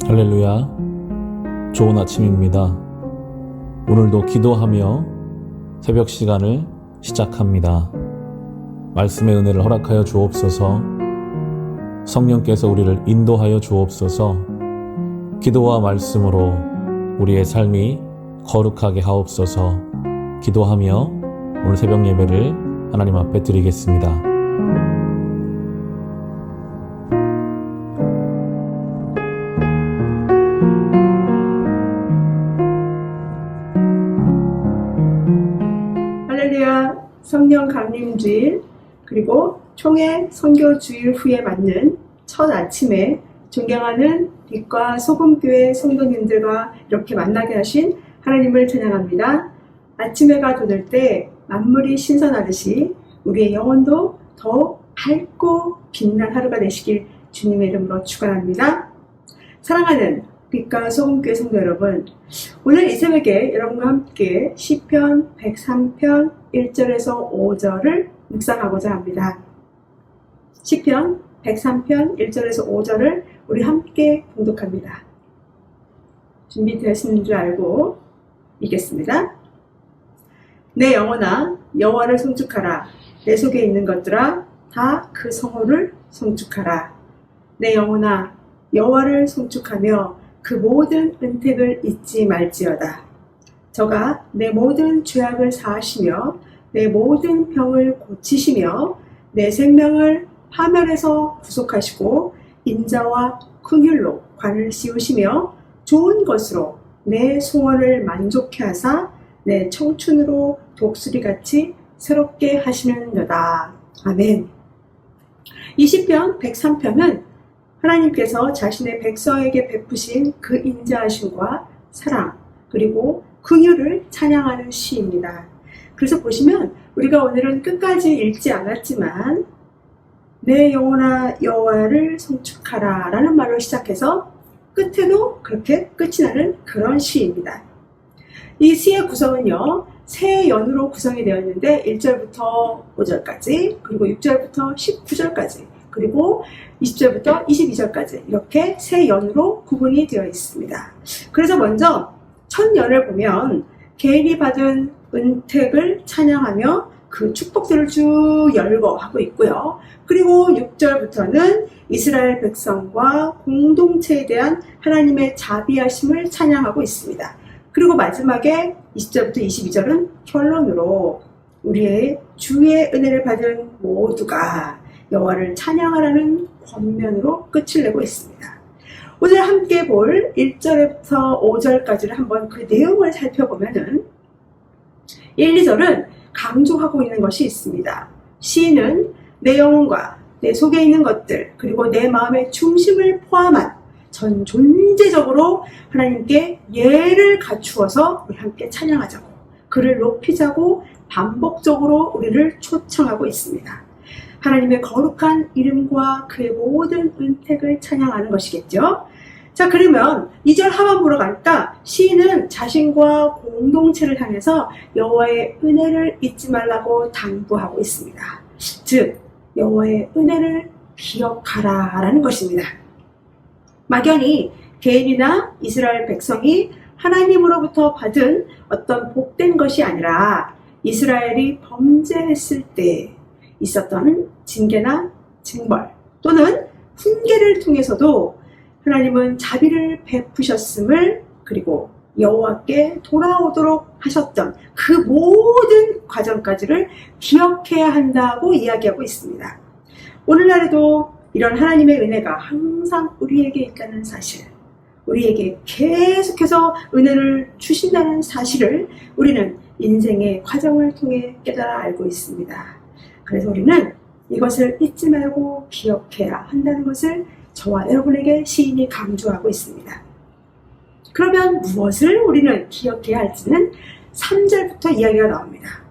할렐루야. 좋은 아침입니다. 오늘도 기도하며 새벽 시간을 시작합니다. 말씀의 은혜를 허락하여 주옵소서. 성령께서 우리를 인도하여 주옵소서. 기도와 말씀으로 우리의 삶이 거룩하게 하옵소서. 기도하며 오늘 새벽 예배를 하나님 앞에 드리겠습니다. 할렐루야. 성령 강림주일 그리고 총회 선교주일 후에 맞는 첫 아침에 존경하는 빛과 소금교회 성도님들과 이렇게 만나게 하신 하나님을 찬양합니다. 아침 해가 돋을 때 만물이 신선하듯이 우리의 영혼도 더욱 밝고 빛난 하루가 되시길 주님의 이름으로 축원합니다. 사랑하는 빛과 소금교회 성도 여러분, 오늘 이 새벽에 여러분과 함께 시편 103편 1절에서 5절을 묵상하고자 합니다. 시편 103편 1절에서 5절을 우리 함께 봉독합니다. 준비되시는 줄 알고 읽겠습니다. 내 영혼아 여호와를 송축하라. 내 속에 있는 것들아 다 그 성호를 송축하라. 내 영혼아 여호와를 송축하며 그 모든 은택을 잊지 말지어다. 저가 내 모든 죄악을 사하시며 내 모든 병을 고치시며 내 생명을 파멸에서 구속하시고 인자와 긍휼로 관을 씌우시며 좋은 것으로 내 소원을 만족케 하사 내 청춘으로 독수리같이 새롭게 하시는도다. 아멘. 이 시편 103편은 하나님께서 자신의 백성에게 베푸신 그 인자하심과 사랑 그리고 긍휼을 찬양하는 시입니다. 그래서 보시면 우리가 오늘은 끝까지 읽지 않았지만 내 영혼아 여호와를 송축하라 라는 말로 시작해서 끝에도 그렇게 끝이 나는 그런 시입니다. 이 시의 구성은요, 세 연으로 구성이 되어 있는데 1절부터 5절까지 그리고 6절부터 19절까지 그리고 20절부터 22절까지 이렇게 세 연으로 구분이 되어 있습니다. 그래서 먼저 첫 연을 보면 개인이 받은 은택을 찬양하며 그 축복들을 쭉 열거하고 있고요. 그리고 6절부터는 이스라엘 백성과 공동체에 대한 하나님의 자비하심을 찬양하고 있습니다. 그리고 마지막에 20절부터 22절은 결론으로 우리의 주의 은혜를 받은 모두가 여호와를 찬양하라는 권면으로 끝을 내고 있습니다. 오늘 함께 볼 1절부터 5절까지를 한번 그 내용을 살펴보면은 1, 2절은 강조하고 있는 것이 있습니다. 시인은 내 영혼과 내 속에 있는 것들 그리고 내 마음의 중심을 포함한 전 존재적으로 하나님께 예를 갖추어서 우리 함께 찬양하자고 그를 높이자고 반복적으로 우리를 초청하고 있습니다. 하나님의 거룩한 이름과 그의 모든 은택을 찬양하는 것이겠죠. 자, 그러면 2절 하반부로 갈까? 시인은 자신과 공동체를 향해서 여호와의 은혜를 잊지 말라고 당부하고 있습니다. 즉 여호와의 은혜를 기억하라 라는 것입니다. 막연히 개인이나 이스라엘 백성이 하나님으로부터 받은 어떤 복된 것이 아니라 이스라엘이 범죄했을 때 있었던 징계나 징벌 또는 훈계를 통해서도 하나님은 자비를 베푸셨음을 그리고 여호와께 돌아오도록 하셨던 그 모든 과정까지를 기억해야 한다고 이야기하고 있습니다. 오늘날에도 이런 하나님의 은혜가 항상 우리에게 있다는 사실, 우리에게 계속해서 은혜를 주신다는 사실을 우리는 인생의 과정을 통해 깨달아 알고 있습니다. 그래서 우리는 이것을 잊지 말고 기억해야 한다는 것을 저와 여러분에게 시인이 강조하고 있습니다. 그러면 무엇을 우리는 기억해야 할지는 3절부터 이야기가 나옵니다.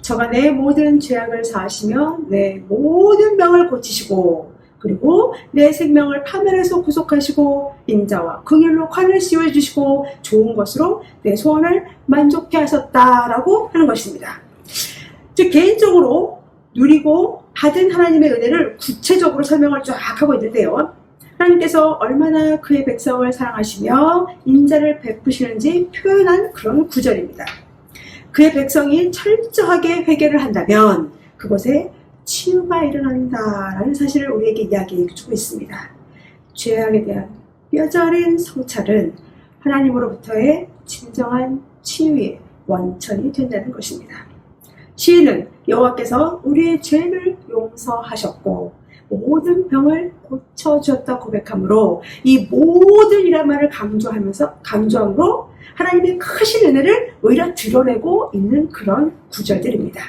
저가 내 모든 죄악을 사하시며 내 모든 병을 고치시고 그리고 내 생명을 파멸에서 구속하시고 인자와 긍휼로 관을 씌워주시고 좋은 것으로 내 소원을 만족케 하셨다라고 하는 것입니다. 즉 개인적으로 누리고 받은 하나님의 은혜를 구체적으로 설명을 쫙 하고 있는데요. 하나님께서 얼마나 그의 백성을 사랑하시며 인자를 베푸시는지 표현한 그런 구절입니다. 그의 백성이 철저하게 회개를 한다면 그곳에 치유가 일어난다라는 사실을 우리에게 이야기해 주고 있습니다. 죄악에 대한 뼈저린 성찰은 하나님으로부터의 진정한 치유의 원천이 된다는 것입니다. 시인은 여호와께서 우리의 죄를 용서하셨고 모든 병을 고쳐주었다 고백하므로 이 모든 이란 말을 강조함으로 하나님의 크신 은혜를 오히려 드러내고 있는 그런 구절들입니다.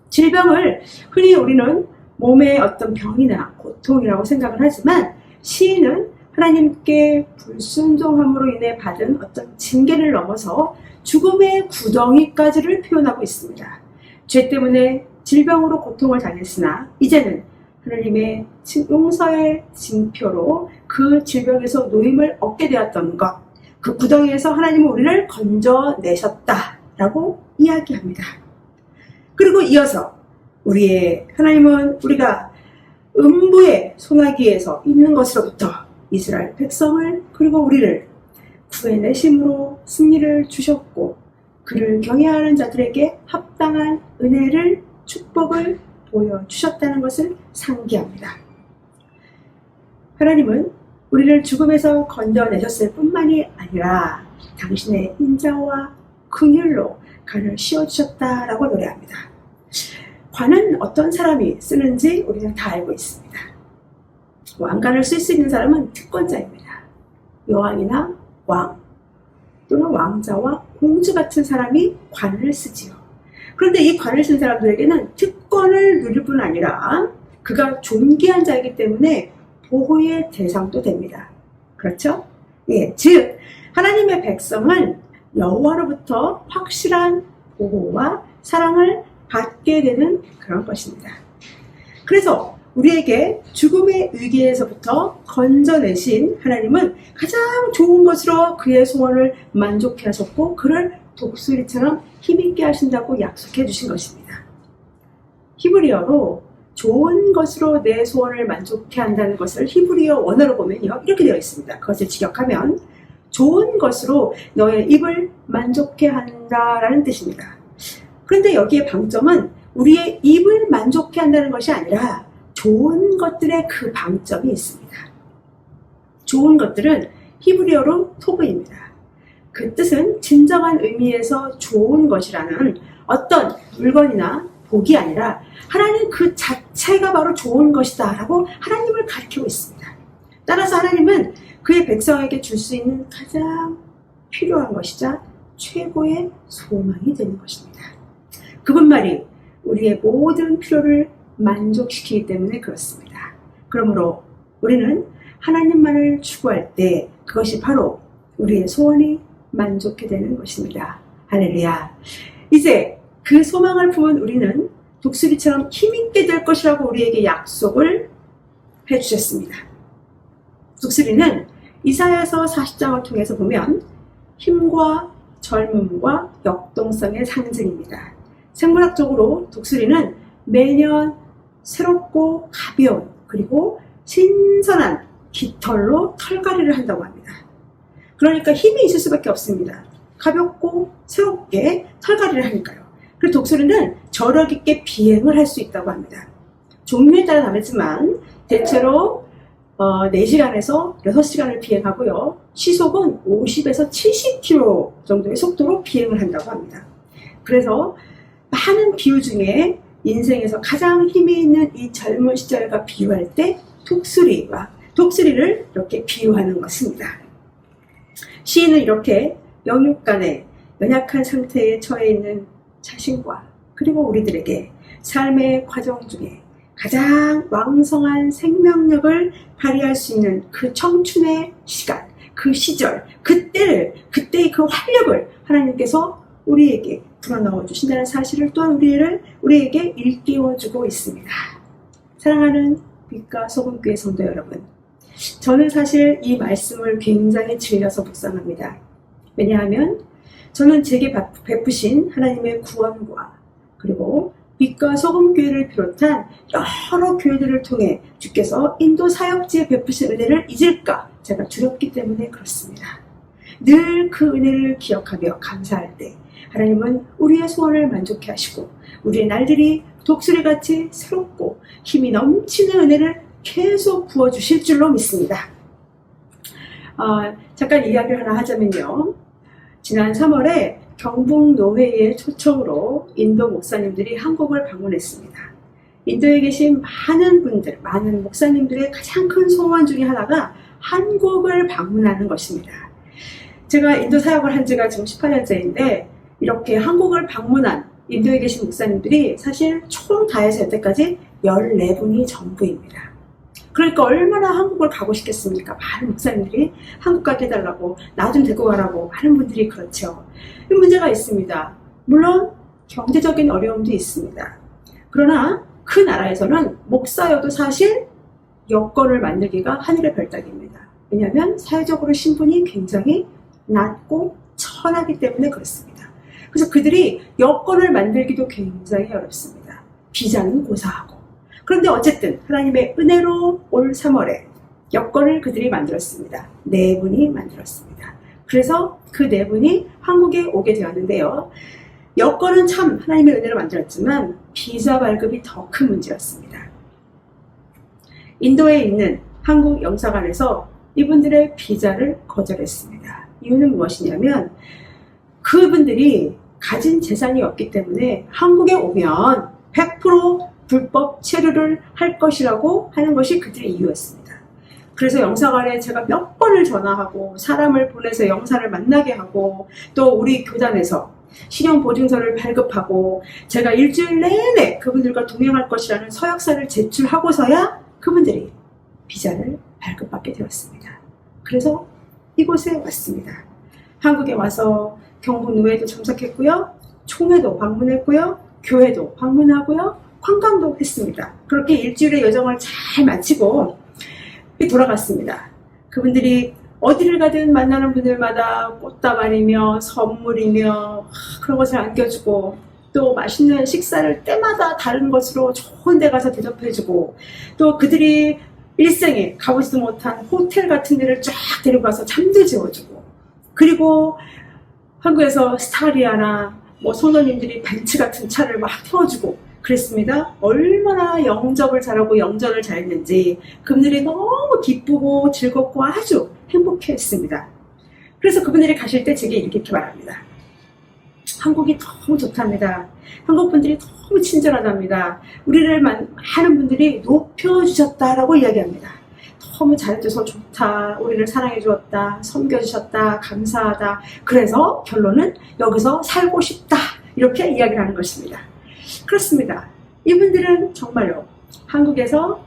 질병을 흔히 우리는 몸의 어떤 병이나 고통이라고 생각을 하지만 시인은 하나님께 불순종함으로 인해 받은 어떤 징계를 넘어서 죽음의 구덩이까지를 표현하고 있습니다. 죄 때문에 질병으로 고통을 당했으나 이제는 하나님의 용서의 징표로 그 질병에서 노임을 얻게 되었던 것, 그 구덩이에서 하나님은 우리를 건져내셨다라고 이야기합니다. 그리고 이어서 하나님은 우리가 음부의 소나기에서 있는 것으로부터 이스라엘 백성을 그리고 우리를 구해내심으로 승리를 주셨고 그를 경외하는 자들에게 합당한 은혜를 축복을 보여주셨다는 것을 상기합니다. 하나님은 우리를 죽음에서 건져내셨을 뿐만이 아니라 당신의 인자와 긍휼로 관을 씌워주셨다라고 노래합니다. 관은 어떤 사람이 쓰는지 우리는 다 알고 있습니다. 왕관을 쓸 수 있는 사람은 특권자입니다. 여왕이나 왕 또는 왕자와 공주 같은 사람이 관을 쓰지요. 그런데 이 관을 쓴 사람들에게는 특권을 누릴 뿐 아니라 그가 존귀한 자이기 때문에 보호의 대상도 됩니다. 그렇죠? 예, 즉 하나님의 백성은 여호와로부터 확실한 보호와 사랑을 받게 되는 그런 것입니다. 그래서 우리에게 죽음의 위기에서부터 건져내신 하나님은 가장 좋은 것으로 그의 소원을 만족해 하셨고 그를 독수리처럼 힘있게 하신다고 약속해 주신 것입니다. 히브리어로 좋은 것으로 내 소원을 만족해 한다는 것을 히브리어 원어로 보면요 이렇게 되어 있습니다. 그것을 직역하면 좋은 것으로 너의 입을 만족해 한다라는 뜻입니다. 그런데 여기에 방점은 우리의 입을 만족해 한다는 것이 아니라 좋은 것들의 그 방점이 있습니다. 좋은 것들은 히브리어로 토브입니다. 그 뜻은 진정한 의미에서 좋은 것이라는 어떤 물건이나 복이 아니라 하나님 그 자체가 바로 좋은 것이다 라고 하나님을 가리키고 있습니다. 따라서 하나님은 그의 백성에게 줄 수 있는 가장 필요한 것이자 최고의 소망이 되는 것입니다. 그분만이 우리의 모든 필요를 만족시키기 때문에 그렇습니다. 그러므로 우리는 하나님만을 추구할 때 그것이 바로 우리의 소원이 만족해 되는 것입니다. 할렐루야. 이제 그 소망을 품은 우리는 독수리처럼 힘있게 될 것이라고 우리에게 약속을 해주셨습니다. 독수리는 이사야서 40장을 통해서 보면 힘과 젊음과 역동성의 상징입니다. 생물학적으로 독수리는 매년 새롭고 가벼운 그리고 신선한 깃털로 털갈이를 한다고 합니다. 그러니까 힘이 있을 수밖에 없습니다. 가볍고 새롭게 털갈이를 하니까요. 그리고 독수리는 저력 있게 비행을 할 수 있다고 합니다. 종류에 따라 다르지만 대체로 4시간에서 6시간을 비행하고요. 시속은 50에서 70km 정도의 속도로 비행을 한다고 합니다. 그래서 많은 비유 중에 인생에서 가장 힘이 있는 이 젊은 시절과 비유할 때 독수리를 이렇게 비유하는 것입니다. 시인은 이렇게 영육간에 연약한 상태에 처해 있는 자신과 그리고 우리들에게 삶의 과정 중에 가장 왕성한 생명력을 발휘할 수 있는 그 청춘의 시간, 그 시절, 그때의 그 활력을 하나님께서 우리에게 불어넣어 주신다는 사실을 또한 우리에게 일깨워주고 있습니다. 사랑하는 빛과 소금교회 성도 여러분, 저는 사실 이 말씀을 굉장히 즐겨서 묵상합니다. 왜냐하면 저는 제게 베푸신 하나님의 구원과 그리고 빛과 소금교회를 비롯한 여러 교회들을 통해 주께서 인도 사역지에 베푸신 은혜를 잊을까 제가 두렵기 때문에 그렇습니다. 늘 그 은혜를 기억하며 감사할 때 하나님은 우리의 소원을 만족해 하시고 우리의 날들이 독수리같이 새롭고 힘이 넘치는 은혜를 계속 부어주실 줄로 믿습니다. 잠깐 이야기를 하나 하자면요. 지난 3월에 경북노회의 초청으로 인도 목사님들이 한국을 방문했습니다. 인도에 계신 많은 분들, 많은 목사님들의 가장 큰 소원 중에 하나가 한국을 방문하는 것입니다. 제가 인도 사역을 한 지가 지금 18년째인데 이렇게 한국을 방문한 인도에 계신 목사님들이 사실 총 다해서 여태까지 14분이 전부입니다. 그러니까 얼마나 한국을 가고 싶겠습니까? 많은 목사님들이 한국 가게 해달라고, 나 좀 데리고 가라고 하는 분들이 그렇죠. 이 문제가 있습니다. 물론 경제적인 어려움도 있습니다. 그러나 그 나라에서는 목사여도 사실 여건을 만들기가 하늘의 별따기입니다. 왜냐하면 사회적으로 신분이 굉장히 낮고 천하기 때문에 그렇습니다. 그래서 그들이 여건을 만들기도 굉장히 어렵습니다. 비자는 고사하고. 그런데 어쨌든 하나님의 은혜로 올 3월에 여건을 그들이 만들었습니다. 4분이 만들었습니다. 그래서 그 4분이 한국에 오게 되었는데요. 여건은 참 하나님의 은혜로 만들었지만 비자 발급이 더 큰 문제였습니다. 인도에 있는 한국 영사관에서 이분들의 비자를 거절했습니다. 이유는 무엇이냐면 그분들이 가진 재산이 없기 때문에 한국에 오면 100% 불법 체류를 할 것이라고 하는 것이 그들의 이유였습니다. 그래서 영사관에 제가 몇 번을 전화하고 사람을 보내서 영사를 만나게 하고 또 우리 교단에서 신용보증서를 발급하고 제가 일주일 내내 그분들과 동행할 것이라는 서약서를 제출하고서야 그분들이 비자를 발급받게 되었습니다. 그래서 이곳에 왔습니다. 한국에 와서 경북노회도 참석했고요. 총회도 방문했고요. 교회도 방문하고요. 관광도 했습니다. 그렇게 일주일의 여정을 잘 마치고 돌아갔습니다. 그분들이 어디를 가든 만나는 분들마다 꽃다발이며 선물이며 그런 것을 안겨주고 또 맛있는 식사를 때마다 다른 것으로 좋은 데 가서 대접해주고 또 그들이 일생에 가보지도 못한 호텔 같은 데를 쫙 데리고 가서 잠도 재워주고 그리고 한국에서 스타리아나 선원님들이 벤츠 같은 차를 막 태워주고 그랬습니다. 얼마나 영접을 잘하고 영전을 잘했는지 그분들이 너무 기쁘고 즐겁고 아주 행복했습니다. 그래서 그분들이 가실 때 제게 이렇게 말합니다. 한국이 너무 좋답니다. 한국 분들이 너무 친절하답니다. 우리를 많은 분들이 높여주셨다라고 이야기합니다. 너무 잘해줘서 좋다. 우리를 사랑해주었다. 섬겨주셨다. 감사하다. 그래서 결론은 여기서 살고 싶다. 이렇게 이야기를 하는 것입니다. 그렇습니다. 이분들은 정말로 한국에서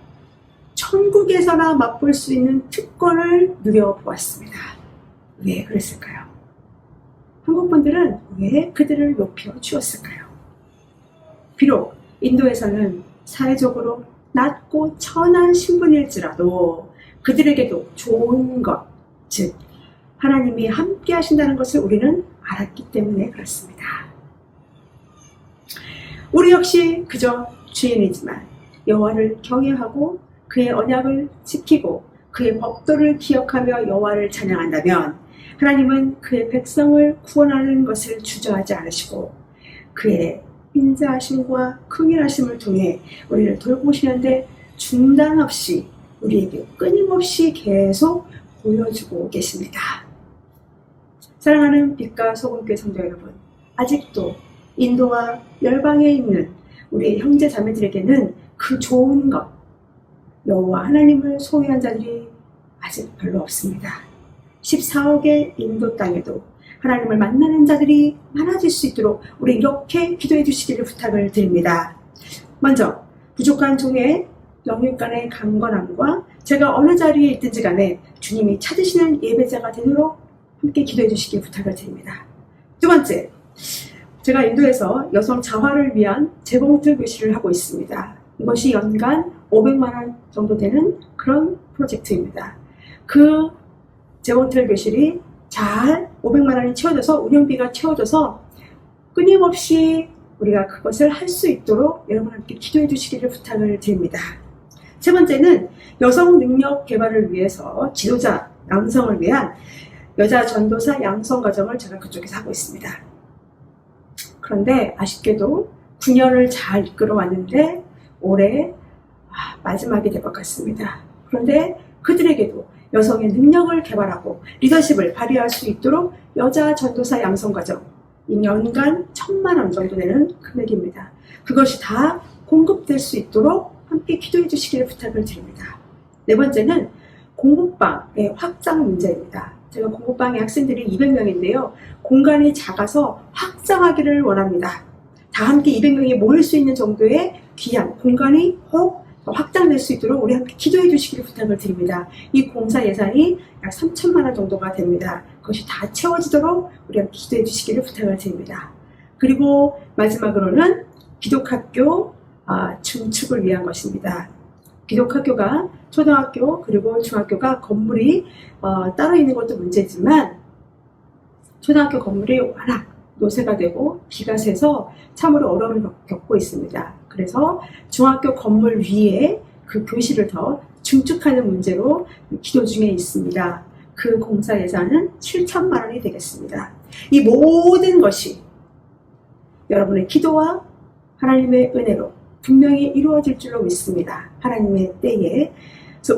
천국에서나 맛볼 수 있는 특권을 누려보았습니다. 왜 그랬을까요? 한국 분들은 왜 그들을 높여주었을까요? 비록 인도에서는 사회적으로 낮고 천한 신분일지라도 그들에게도 좋은 것, 즉 하나님이 함께 하신다는 것을 우리는 알았기 때문에 그렇습니다. 우리 역시 그저 주인이지만 여호와를 경외하고 그의 언약을 지키고 그의 법도를 기억하며 여호와를 찬양한다면 하나님은 그의 백성을 구원하는 것을 주저하지 않으시고 그의 인자하심과 긍휼하심을 통해 우리를 돌보시는데 중단 없이 우리에게 끊임없이 계속 보여주고 계십니다. 사랑하는 빛과 소금교회 성도 여러분, 아직도 인도와 열방에 있는 우리 형제 자매들에게는 그 좋은 것, 여호와 하나님을 소유한 자들이 아직 별로 없습니다. 14억의 인도 땅에도 하나님을 만나는 자들이 많아질 수 있도록 우리 이렇게 기도해 주시기를 부탁을 드립니다. 먼저 부족한 종의 영육간의 강건함과 제가 어느 자리에 있든지 간에 주님이 찾으시는 예배자가 되도록 함께 기도해 주시기 부탁을 드립니다. 두 번째, 제가 인도에서 여성 자활을 위한 재봉틀 교실을 하고 있습니다. 이것이 연간 500만 원 정도 되는 그런 프로젝트입니다. 그 재봉틀 교실이 잘 500만 원이 채워져서 운영비가 채워져서 끊임없이 우리가 그것을 할 수 있도록 여러분 함께 기도해 주시기를 부탁을 드립니다. 세 번째는 여성 능력 개발을 위해서 지도자 양성을 위한 여자 전도사 양성 과정을 제가 그쪽에서 하고 있습니다. 그런데 아쉽게도 9년을 잘 이끌어 왔는데 올해 마지막이 될 것 같습니다. 그런데 그들에게도 여성의 능력을 개발하고 리더십을 발휘할 수 있도록 여자 전도사 양성 과정, 연간 1,000만 원 정도 되는 금액입니다. 그것이 다 공급될 수 있도록 함께 기도해 주시기를 부탁을 드립니다. 네 번째는 공부방의 확장 문제입니다. 제가 공부방의 학생들이 200명인데요. 공간이 작아서 확장하기를 원합니다. 다 함께 200명이 모일 수 있는 정도의 귀한 공간이 더 확장될 수 있도록 우리 함께 기도해 주시기를 부탁을 드립니다. 이 공사 예산이 약 3,000만 원 정도가 됩니다. 그것이 다 채워지도록 우리 함께 기도해 주시기를 부탁을 드립니다. 그리고 마지막으로는 기독학교 증축을 위한 것입니다. 기독학교가 초등학교 그리고 중학교가 건물이 따로 있는 것도 문제지만 초등학교 건물이 워낙 노쇠가 되고 비가 새서 참으로 어려움을 겪고 있습니다. 그래서 중학교 건물 위에 그 교실을 더 증축하는 문제로 기도 중에 있습니다. 그 공사 예산은 7,000만 원이 되겠습니다. 이 모든 것이 여러분의 기도와 하나님의 은혜로 분명히 이루어질 줄로 믿습니다. 하나님의 때에. 그래서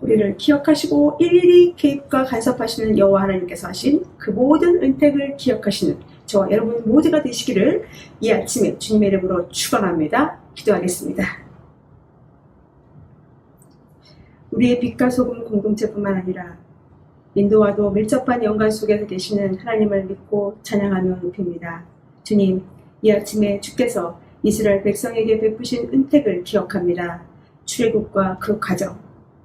우리를 기억하시고 일일이 개입과 간섭하시는 여호와 하나님께서 하신 그 모든 은택을 기억하시는 저와 여러분 모두가 되시기를 이 아침에 주님의 이름으로 축원합니다. 기도하겠습니다. 우리의 빛과 소금 공동체뿐만 아니라 인도와도 밀접한 연관 속에서 계시는 하나님을 믿고 찬양하며 높입니다. 주님, 이 아침에 주께서 이스라엘 백성에게 베푸신 은택을 기억합니다. 출애굽과 그 과정,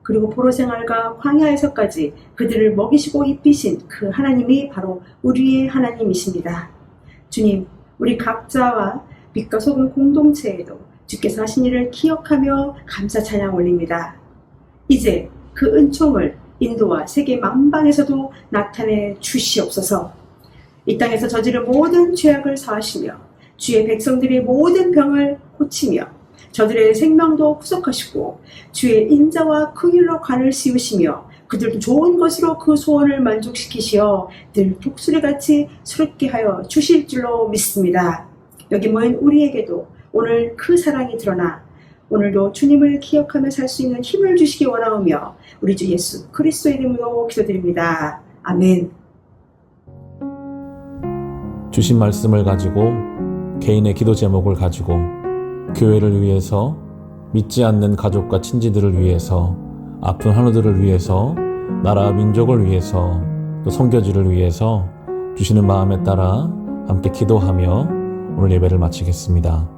그리고 포로 생활과 광야에서까지 그들을 먹이시고 입히신 그 하나님이 바로 우리의 하나님이십니다. 주님, 우리 각자와 빛과 소금 공동체에도 주께서 하신 일을 기억하며 감사 찬양 올립니다. 이제 그 은총을 인도와 세계 만방에서도 나타내 주시옵소서. 이 땅에서 저지른 모든 죄악을 사하시며 주의 백성들의 모든 병을 고치며 저들의 생명도 구속하시고 주의 인자와 긍휼로 관을 씌우시며 그들도 좋은 것으로 그 소원을 만족시키시어 늘 독수리같이 스럽게 하여 주실 줄로 믿습니다. 여기 모인 우리에게도 오늘 그 사랑이 드러나 오늘도 주님을 기억하며 살 수 있는 힘을 주시기 원하오며 우리 주 예수 그리스도의 이름으로 기도드립니다. 아멘. 주신 말씀을 가지고 개인의 기도 제목을 가지고 교회를 위해서, 믿지 않는 가족과 친지들을 위해서, 아픈 환우들을 위해서, 나라와 민족을 위해서, 또 선교지를 위해서 주시는 마음에 따라 함께 기도하며 오늘 예배를 마치겠습니다.